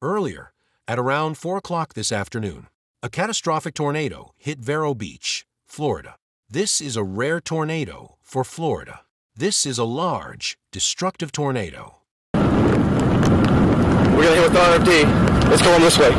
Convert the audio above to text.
Earlier, at around 4 o'clock this afternoon, a catastrophic tornado hit Vero Beach, Florida. This is a rare tornado for Florida. This is a large, destructive tornado. We're gonna hit with RFD. Let's go on this way.